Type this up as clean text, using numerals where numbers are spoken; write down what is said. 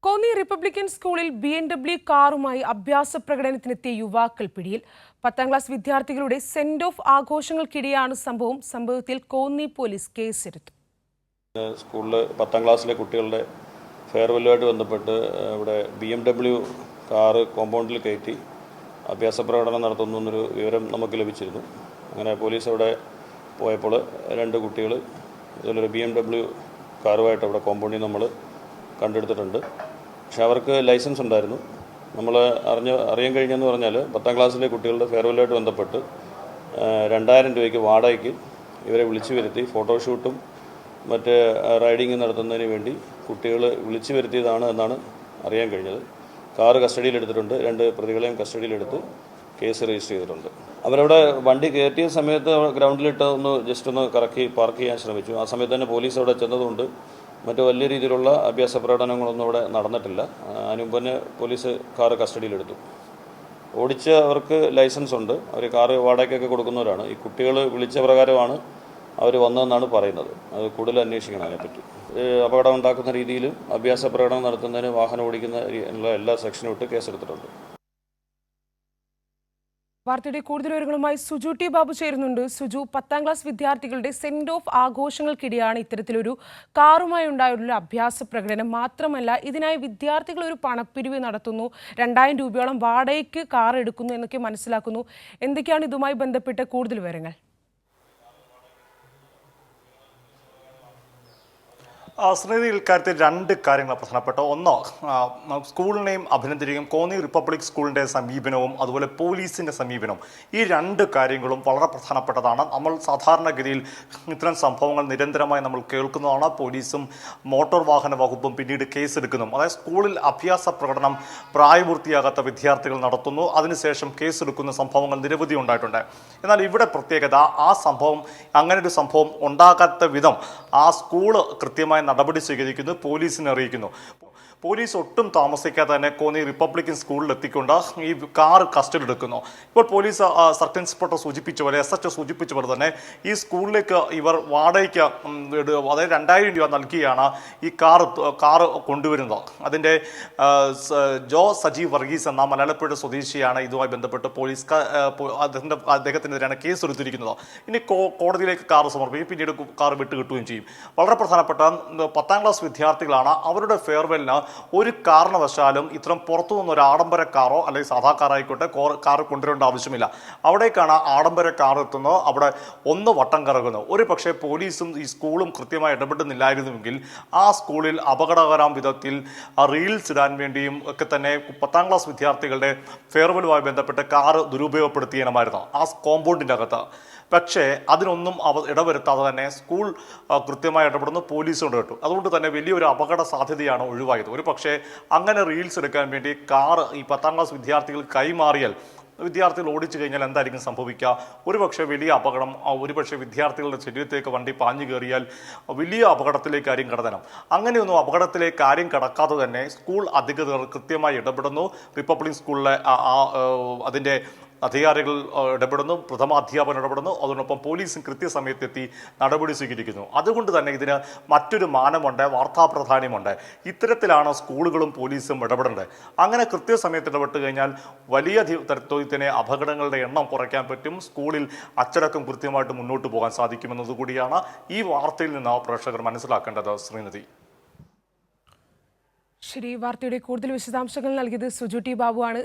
Konni Republican സ്കൂളിൽ BMW കാറുമായി അഭ്യാസ പ്രകടനത്തിനെത്തിയ യുവാക്കൾ പിടിയിൽ. 10ാം ക്ലാസ് വിദ്യാർത്ഥികളുടെ സെന്റ് ഓഫ് ആഘോഷങ്ങൾക്കിടെയാണ് സംഭവം. സംഭവത്തിൽ കോന്നി പോലീസ് കേസെടുത്തു. സ്കൂളിൽ 10ാം ക്ലാസ്സിലെ കുട്ടികളുടെ ഫെയർവെല്ലുമായിട്ട് ബന്ധപ്പെട്ട് ഇവിടെ BMW കാറ് കോമ്പൗണ്ടിൽ കയറ്റി അഭ്യാസ പ്രകടനം നടത്തുന്നു എന്നൊരു വിവരം നമുക്ക് ലഭിച്ചിരുന്നു. അങ്ങനെ പോലീസ് അവിടെ പോയപ്പോൾ 2 കുട്ടികൾ ഇതിലൊരു BMW കാറുമായിട്ട് അവിടെ കോമ്പൗണ്ടിൽ നമ്മൾ കണ്ടെടുത്തിട്ടുണ്ട്. പക്ഷെ അവർക്ക് ലൈസൻസ് ഉണ്ടായിരുന്നു. നമ്മൾ അറിയാൻ കഴിഞ്ഞെന്ന് പറഞ്ഞാൽ 10ാം ക്ലാസ്സിലെ കുട്ടികളുടെ ഫെയർവെല്ലുമായിട്ട് ബന്ധപ്പെട്ട് 2000 രൂപയ്ക്ക് വാടകയ്ക്ക് ഇവരെ വിളിച്ചു വരുത്തി ഫോട്ടോഷൂട്ടും മറ്റ് റൈഡിങ് നടത്തുന്നതിന് വേണ്ടി കുട്ടികൾ വിളിച്ചു വരുത്തിയതാണ് എന്നാണ് അറിയാൻ കഴിഞ്ഞത്. കാറ് കസ്റ്റഡിയിലെടുത്തിട്ടുണ്ട്. 2 പ്രതികളെയും കസ്റ്റഡിയിലെടുത്ത് കേസ് രജിസ്റ്റർ ചെയ്തിട്ടുണ്ട്. അവരവിടെ വണ്ടി കയറ്റിയ സമയത്ത് ഗ്രൗണ്ടിലിട്ട് ജസ്റ്റ് ഒന്ന് കറക്കി പാർക്ക് ചെയ്യാൻ ശ്രമിച്ചു. ആ സമയത്ത് തന്നെ പോലീസ് അവിടെ ചെന്നതുകൊണ്ട് മറ്റു വലിയ രീതിയിലുള്ള അഭ്യാസ പ്രകടനങ്ങളൊന്നും അവിടെ നടന്നിട്ടില്ല. അതിന് മുമ്പ് തന്നെ പോലീസ് കാറ് കസ്റ്റഡിയിലെടുത്തു. ഓടിച്ച് അവർക്ക് ലൈസൻസ് ഉണ്ട്. അവർ കാറ് വാടകയ്ക്കൊക്കെ കൊടുക്കുന്നവരാണ്. ഈ കുട്ടികൾ വിളിച്ച പ്രകാരമാണ് അവർ വന്നതെന്നാണ് പറയുന്നത്. അത് കൂടുതൽ അന്വേഷിക്കണം അതിനെപ്പറ്റി. അപകടം ഉണ്ടാക്കുന്ന രീതിയിലും അഭ്യാസ പ്രകടനം നടത്തുന്നതിന് വാഹനം ഓടിക്കുന്ന എല്ലാ സെക്ഷനും ഇട്ട് കേസെടുത്തിട്ടുണ്ട്. വാർത്തയുടെ കൂടുതൽ വിവരങ്ങളുമായി സുജു ടി ബാബു ചേരുന്നുണ്ട്. സുജു, 10ാം ക്ലാസ് വിദ്യാർത്ഥികളുടെ സെന്റ് ഓഫ് ആഘോഷങ്ങൾക്കിടെയാണ് ഇത്തരത്തിലൊരു കാറുമായി ഉണ്ടായുള്ള അഭ്യാസ പ്രകടനം. മാത്രമല്ല, ഇതിനായി വിദ്യാർത്ഥികൾ ഒരു പണപ്പിരിവ് നടത്തുന്നു, 2000 രൂപയോളം വാടകയ്ക്ക് കാർ എടുക്കുന്നു എന്നൊക്കെ മനസ്സിലാക്കുന്നു. എന്തൊക്കെയാണ് ഇതുമായി ബന്ധപ്പെട്ട കൂടുതൽ വിവരങ്ങൾ? ശ്രീനിധി, ഇക്കാര്യത്തിൽ 2 കാര്യങ്ങൾ പ്രധാനപ്പെട്ട. ഒന്ന്, സ്കൂളിനെയും അഭിനന്ദിക്കുകയും കോന്നി റിപ്പബ്ലിക് സ്കൂളിൻ്റെ സമീപനവും അതുപോലെ പോലീസിൻ്റെ സമീപനവും, ഈ 2 കാര്യങ്ങളും വളരെ പ്രധാനപ്പെട്ടതാണ്. നമ്മൾ സാധാരണഗതിയിൽ ഇത്തരം സംഭവങ്ങൾ നിരന്തരമായി നമ്മൾ കേൾക്കുന്നതാണ്. പോലീസും മോട്ടോർ വാഹന വകുപ്പും പിന്നീട് കേസെടുക്കുന്നു. അതായത് സ്കൂളിൽ അഭ്യാസ പ്രകടനം പ്രായപൂർത്തിയാകാത്ത വിദ്യാർത്ഥികൾ നടത്തുന്നു, അതിനുശേഷം കേസെടുക്കുന്ന സംഭവങ്ങൾ നിരവധി ഉണ്ടായിട്ടുണ്ട്. എന്നാൽ ഇവിടെ പ്രത്യേകത, ആ സംഭവം അങ്ങനെ ഒരു സംഭവം ഉണ്ടാകാത്ത വിധം ആ സ്കൂള് കൃത്യമായി നടപടി സ്വീകരിക്കുന്നു, പോലീസിനെ അറിയിക്കുന്നു. പോലീസ് ഒട്ടും താമസിക്കാതെ തന്നെ കോന്നി റിപ്പബ്ലിക്കൻ സ്കൂളിൽ എത്തിക്കൊണ്ട് ഈ കാർ കസ്റ്റഡി എടുക്കുന്നു. ഇപ്പോൾ പോലീസ് സർക്കിൾ ഇൻസ്പെക്ടർ സൂചിപ്പിച്ച പോലെ, SHO സൂചിപ്പിച്ച പോലെ തന്നെ ഈ സ്കൂളിലേക്ക് ഇവർ വാടകയ്ക്ക് അതായത് 2000 രൂപ നൽകിയാണ് ഈ കാർ കൊണ്ടുവരുന്നത്. അതിൻ്റെ ജോ സജീവ് വർഗീസ് എന്ന മലയാളപ്പുഴ സ്വദേശിയാണ് ഇതുമായി ബന്ധപ്പെട്ട് പോലീസ് അദ്ദേഹത്തിനെതിരെയാണ് കേസ് എടുത്തിരിക്കുന്നത്. ഇനി കോടതിയിലേക്ക് കാർ സമർപ്പിക്കും, പിന്നീട് കാർ വിട്ടുകിട്ടുകയും ചെയ്യും. വളരെ പ്രധാനപ്പെട്ട 10ാം ക്ലാസ് വിദ്യാർത്ഥികളാണ്. അവരുടെ ഫെയർവെല്ലിന് ഒരു കാരണവശാലും ഇത്തരം പുറത്തു നിന്നൊരു ആഡംബര കാറോ അല്ലെങ്കിൽ സാധാ കാറായിക്കോട്ടെ കാർ കൊണ്ടുവരേണ്ട ആവശ്യമില്ല. അവിടേക്കാണ് ആഡംബര കാർ എത്തുന്നത്. അവിടെ ഒന്ന് വട്ടം കറങ്ങുന്നു. ഒരു പക്ഷേ പോലീസും ഈ സ്കൂളും കൃത്യമായി ഇടപെടുന്നില്ലായിരുന്നുവെങ്കിൽ ആ സ്കൂളിൽ അപകടകരം വിധത്തിൽ റീൽസ് ഇടാൻ വേണ്ടിയും ഒക്കെ തന്നെ 10ാം ക്ലാസ് വിദ്യാർത്ഥികളുടെ ഫെയർവെല്ലുമായി ബന്ധപ്പെട്ട് കാർ ദുരുപയോഗപ്പെടുത്തിയേനമായിരുന്നു ആ കോമ്പൗണ്ടിൻ്റെ അകത്ത്. പക്ഷേ അതിനൊന്നും ഇടവരുത്താതെ തന്നെ സ്കൂൾ കൃത്യമായി ഇടപെടുന്നു, പോലീസുകൊണ്ട് കേട്ടു. അതുകൊണ്ട് തന്നെ വലിയൊരു അപകട സാധ്യതയാണ് ഒഴിവായത്. ഒരു പക്ഷേ അങ്ങനെ റീൽസ് എടുക്കാൻ വേണ്ടി കാർ ഈ 10ാം ക്ലാസ് വിദ്യാർത്ഥികൾ കൈമാറിയാൽ, വിദ്യാർത്ഥികൾ ഓടിച്ചു കഴിഞ്ഞാൽ എന്തായിരിക്കും സംഭവിക്കുക? ഒരുപക്ഷെ വലിയ അപകടം, ഒരുപക്ഷെ വിദ്യാർത്ഥികളുടെ ശരീരത്തേക്ക് വണ്ടി പാഞ്ഞു കയറിയാൽ വലിയ അപകടത്തിലേക്ക് ആരും കടത്തണം. അങ്ങനെയൊന്നും അപകടത്തിലേക്ക് ആരും കടക്കാതെ തന്നെ സ്കൂൾ അധികൃതർ കൃത്യമായി ഇടപെടുന്നു. റിപ്പബ്ലിക് സ്കൂളിലെ അതിൻ്റെ അധികാരികൾ ഇടപെടുന്നു, പ്രഥമാധ്യാപകൻ ഇടപെടുന്നു, അതോടൊപ്പം പോലീസും കൃത്യസമയത്തെത്തി നടപടി സ്വീകരിക്കുന്നു. അതുകൊണ്ട് തന്നെ ഇതിന് മറ്റൊരു മാനമുണ്ട്, വാർത്താ പ്രാധാന്യമുണ്ട്. ഇത്തരത്തിലാണ് സ്കൂളുകളും പോലീസും ഇടപെടേണ്ടത്. അങ്ങനെ കൃത്യസമയത്ത് ഇടപെട്ട് കഴിഞ്ഞാൽ വലിയ തരത്തിൽ തന്നെ അപകടങ്ങളുടെ എണ്ണം കുറയ്ക്കാൻ പറ്റും. സ്കൂളിൽ അച്ചടക്കം കൃത്യമായിട്ട് മുന്നോട്ട് പോകാൻ സാധിക്കുമെന്നതുകൂടിയാണ് ഈ വാർത്തയിൽ നിന്ന് പ്രേക്ഷകർ മനസ്സിലാക്കേണ്ടത്. ശ്രീനിധി. ശരി, വാർത്തയുടെ കൂടുതൽ വിശദാംശങ്ങൾ നൽകിയത് സുജു ടി ബാബു ആണ്.